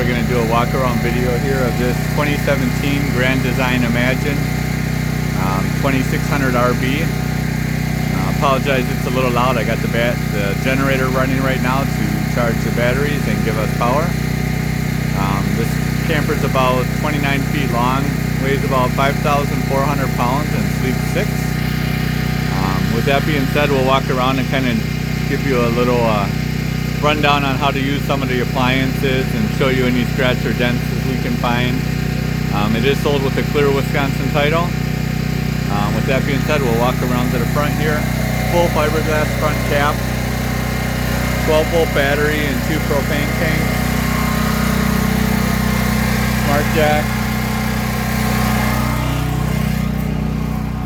we're going to do a walk around video here of this 2017 Grand Design Imagine 2600 RB. Apologize, it's a little loud. I got the generator running right now to charge the batteries and give us power. This camper's about 29 feet long, weighs about 5,400 pounds, and sleeps 6. With that being said, we'll walk around and kind of give you a little rundown on how to use some of the appliances and show you any scratch or dents as we can find. It is sold with a clear Wisconsin title. With that being said, we'll walk around to the front here. Full fiberglass front cap, 12 volt battery and 2 propane tanks, smart jack.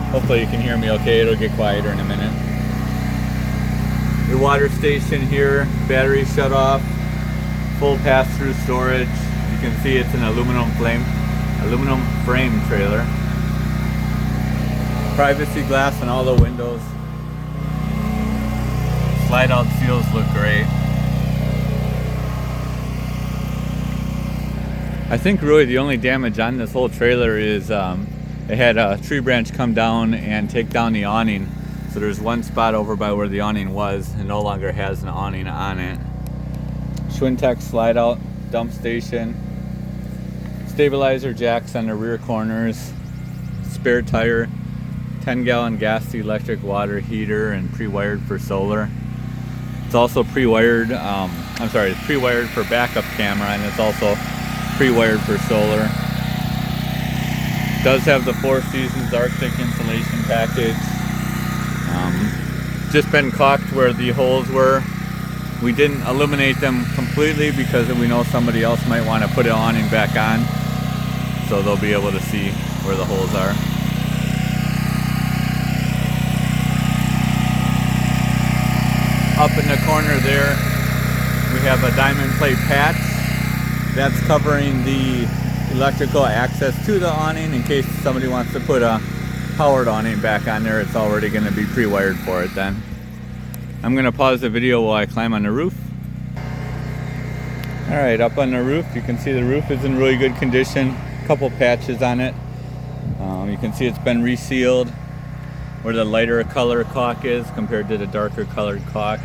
Hopefully you can hear me okay, it'll get quieter in a minute. Your water station here, battery shut off, full pass-through storage. You can see it's an aluminum frame trailer. Privacy glass on all the windows. Slide out seals look great. I think really the only damage on this whole trailer is it had a tree branch come down and take down the awning. So there's one spot over by where the awning was and no longer has an awning on it. Schwintek slide out dump station. Stabilizer jacks on the rear corners. Spare tire. 10-gallon gas to electric water heater and pre-wired for solar. It's also pre-wired, it's pre-wired for backup camera, and it's also pre-wired for solar. It does have the 4 Seasons Arctic insulation package. Just been caulked where the holes were. We didn't illuminate them completely because we know somebody else might want to put an awning back on, so they'll be able to see where the holes are. Up in the corner there, we have a diamond plate patch that's covering the electrical access to the awning in case somebody wants to put a powered awning back on there. It's already going to be pre-wired for it then. I'm going to pause the video while I climb on the roof. Alright, up on the roof, you can see the roof is in really good condition. A couple patches on it. You can see it's been resealed where the lighter color caulk is compared to the darker colored caulk.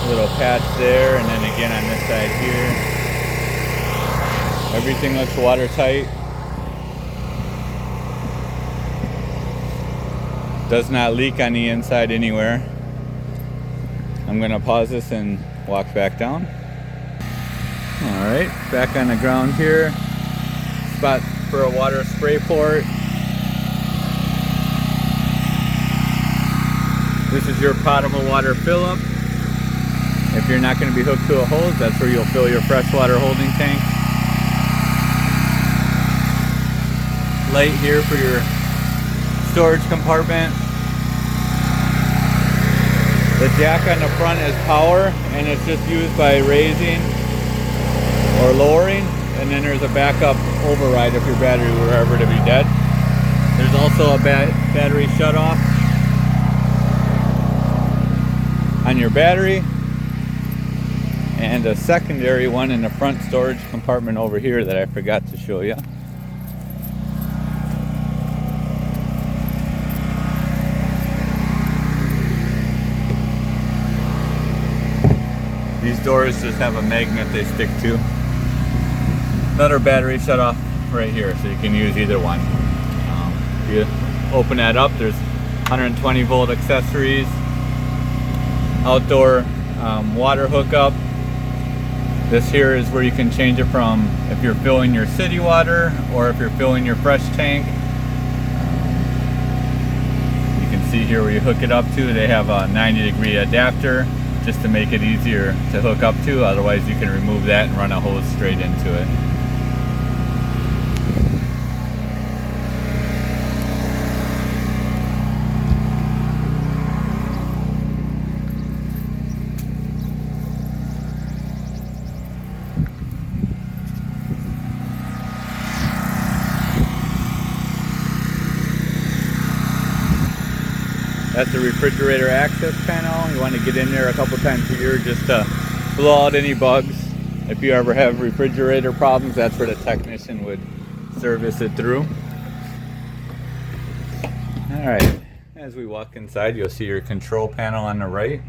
Little patch there, and then again on this side here. Everything looks watertight. Does not leak on the inside anywhere. I'm gonna pause this and walk back down. Alright, back on the ground here. Spot for a water spray port. This is your potable water fill-up. If you're not going to be hooked to a hose, that's where you'll fill your freshwater holding tank. Light here for your storage compartment. The jack on the front is power, and it's just used by raising or lowering, and then there's a backup override if your battery were ever to be dead. There's also a battery shut off on your battery, and a secondary one in the front storage compartment over here that I forgot to show you. These doors just have a magnet they stick to. Another battery shut off right here, so you can use either one. If you open that up, there's 120 volt accessories, outdoor water hookup. This here is where you can change it from if you're filling your city water or if you're filling your fresh tank. You can see here where you hook it up to. They have a 90-degree adapter just to make it easier to hook up to. Otherwise you can remove that and run a hose straight into it. That's the refrigerator access panel. You want to get in there a couple times a year just to blow out any bugs. If you ever have refrigerator problems, that's where the technician would service it through. Alright, as we walk inside, you'll see your control panel on the right.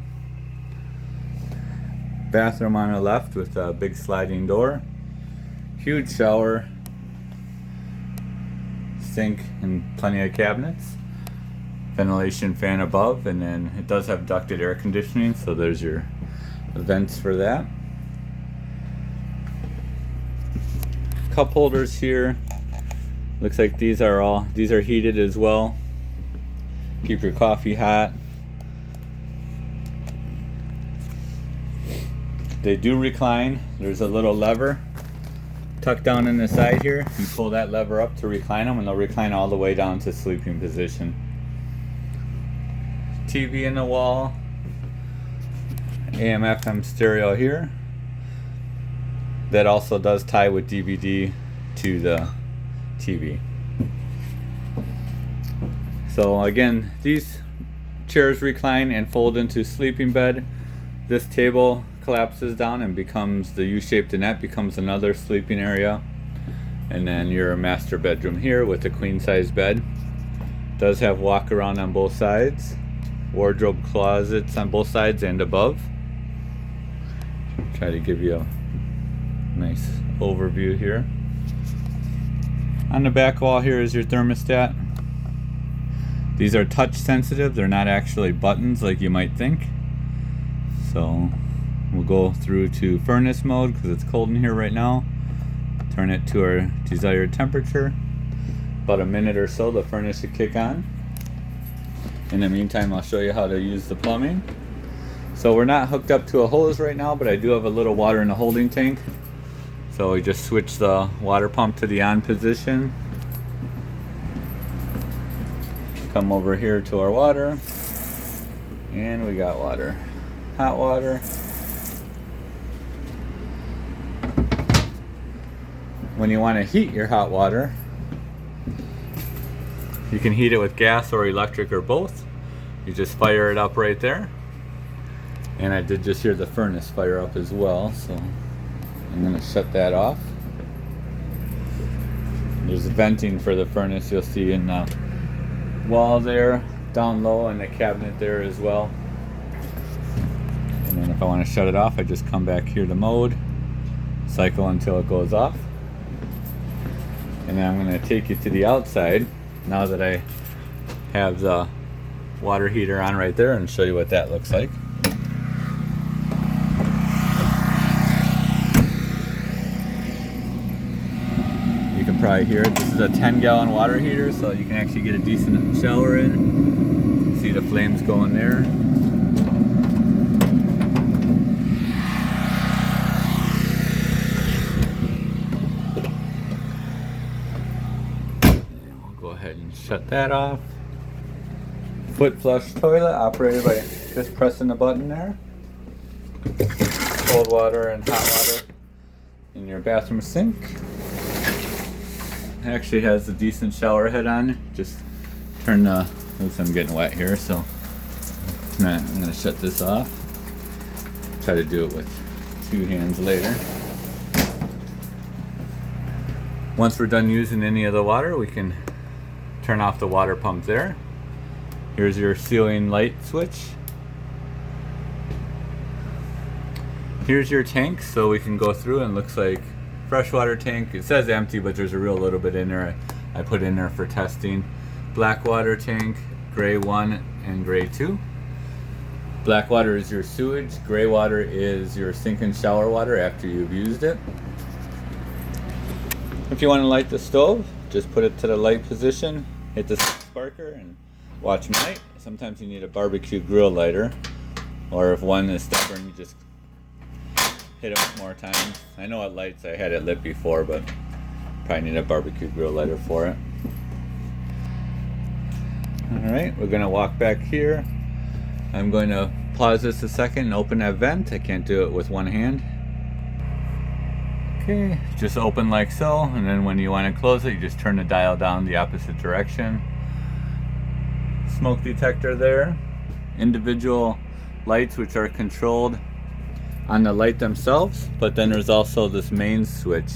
Bathroom on the left with a big sliding door. Huge shower, sink, and plenty of cabinets. Ventilation fan above, and then it does have ducted air conditioning, so there's your vents for that. Cup holders here. Looks like these are heated as well. Keep your coffee hot. They do recline. There's a little lever tucked down in the side here. You pull that lever up to recline them, and they'll recline all the way down to sleeping position. TV in the wall. AM FM stereo here. That also does tie with DVD to the TV. So again, these chairs recline and fold into sleeping bed. This table collapses down and becomes the U-shaped dinette, becomes another sleeping area. And then your master bedroom here with a queen size bed. Does have walk around on both sides. Wardrobe closets on both sides and above. Try to give you a nice overview here. On the back wall here is your thermostat. These are touch sensitive, they're not actually buttons like you might think. So we'll go through to furnace mode because it's cold in here right now. Turn it to our desired temperature. About a minute or so the furnace should kick on. In the meantime, I'll show you how to use the plumbing. So we're not hooked up to a hose right now, but I do have a little water in the holding tank. So we just switch the water pump to the on position. Come over here to our water, and we got water. Hot water. When you want to heat your hot water, you can heat it with gas or electric or both. You just fire it up right there. And I did just hear the furnace fire up as well, so I'm going to shut that off. There's venting for the furnace you'll see in the wall there, down low, and the cabinet there as well. And then if I want to shut it off, I just come back here to mode, cycle until it goes off. And then I'm going to take you to the outside now that I have the water heater on right there and show you what that looks like. You can probably hear it. This is a 10-gallon water heater, so you can actually get a decent shower in. See the flames going there. And we'll go ahead and shut that off. Foot flush toilet operated by just pressing the button there. Cold water and hot water in your bathroom sink. It actually has a decent shower head on. Just turn the, oops, I'm getting wet here, so I'm gonna shut this off. Try to do it with two hands later. Once we're done using any of the water, we can turn off the water pump there. Here's your ceiling light switch. Here's your tank, so we can go through, and it looks like freshwater tank. It says empty, but there's a real little bit in there. I put in there for testing. Black water tank, gray 1 and gray 2. Black water is your sewage, gray water is your sink and shower water after you've used it. If you want to light the stove, just put it to the light position, hit the sparker, and watch them light. Sometimes you need a barbecue grill lighter, or if one is stubborn, you just hit it more times. I know it lights, I had it lit before, but probably need a barbecue grill lighter for it. Alright, we're going to walk back here. I'm going to pause this a second and open that vent. I can't do it with one hand. Okay, just open like so, and then when you want to close it, you just turn the dial down the opposite direction. smoke detector there. Individual lights which are controlled on the light themselves, but then there's also this main switch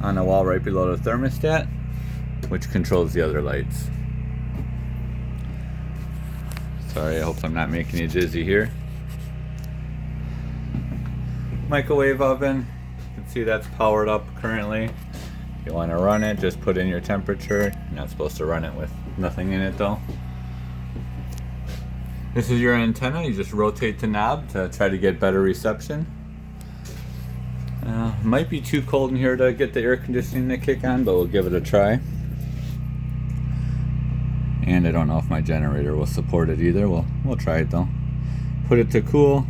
on the wall right below the thermostat which controls the other lights. Sorry, I hope I'm not making you dizzy here. Microwave oven, you can see that's powered up currently. If you want to run it, just put in your temperature. You're not supposed to run it with nothing in it though. This is your antenna. You just rotate the knob to try to get better reception. Might be too cold in here to get the air conditioning to kick on, but we'll give it a try. And I don't know if my generator will support it either. We'll try it though. Put it to cool.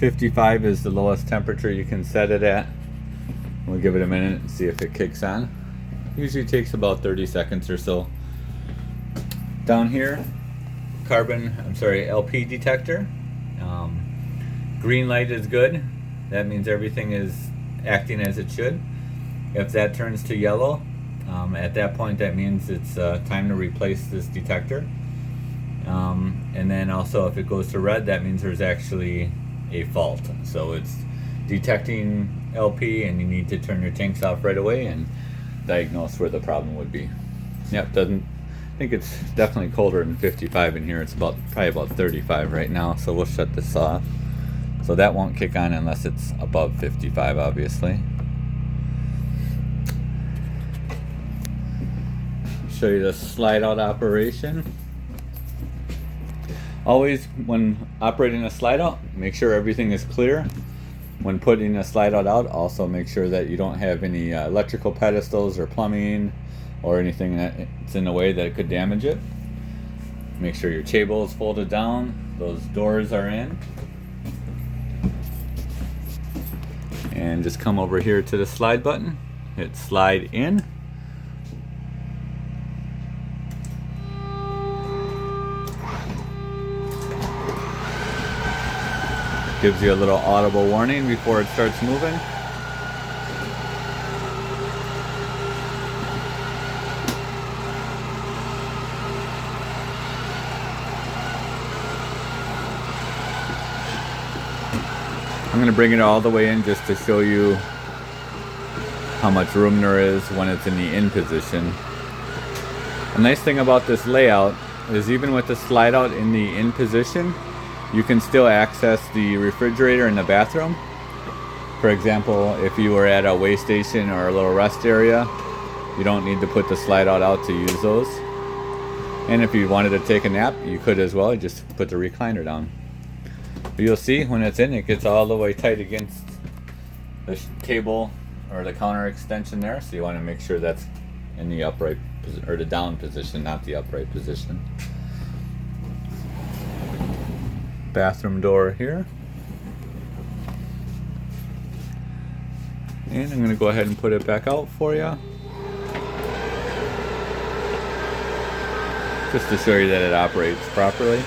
55 is the lowest temperature you can set it at. We'll give it a minute and see if it kicks on. Usually takes about 30 seconds or so. Down here, LP detector. Green light is good. That means everything is acting as it should. If that turns to yellow, at that point that means it's time to replace this detector. And then also if it goes to red, that means there's actually a fault. So it's detecting LP and you need to turn your tanks off right away and diagnose where the problem would be. Yep, I think it's definitely colder than 55 in here. It's probably about 35 right now, so we'll shut this off. So that won't kick on unless it's above 55, obviously. Show you the slide out operation. Always when operating a slide out, make sure everything is clear. When putting a slide out, also make sure that you don't have any electrical pedestals or plumbing or anything that's in the way that could damage it. Make sure your table is folded down, those doors are in. And just come over here to the slide button, hit slide in. Gives you a little audible warning before it starts moving. I'm going to bring it all the way in just to show you how much room there is when it's in the in position. A nice thing about this layout is even with the slide out in the in position, you can still access the refrigerator in the bathroom. For example, if you were at a way station or a little rest area, you don't need to put the slide out to use those. And if you wanted to take a nap, you could as well. You just put the recliner down. But you'll see when it's in, it gets all the way tight against the table or the counter extension there. So you want to make sure that's in the upright or the down position, not the upright position. Bathroom door here. And I'm going to go ahead and put it back out for you. Just to show you that it operates properly.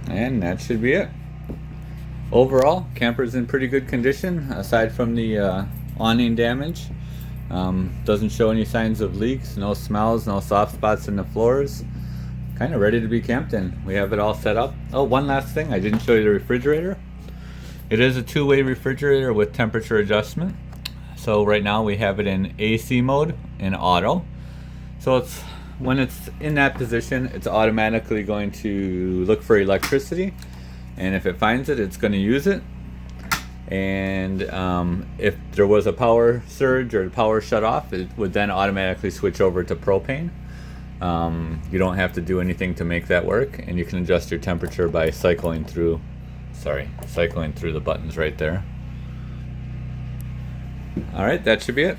And that should be it. Overall, camper's in pretty good condition aside from the awning damage. Doesn't show any signs of leaks, no smells, no soft spots in the floors. Kind of ready to be camped in. We have it all set up. Oh, one last thing, I didn't show you the refrigerator. It is a two-way refrigerator with temperature adjustment. So right now we have it in AC mode and auto. So when it's in that position, it's automatically going to look for electricity, and if it finds it, it's going to use it. And if there was a power surge or power shut off, it would then automatically switch over to propane. You don't have to do anything to make that work, and you can adjust your temperature by cycling through the buttons right there. All right, that should be it.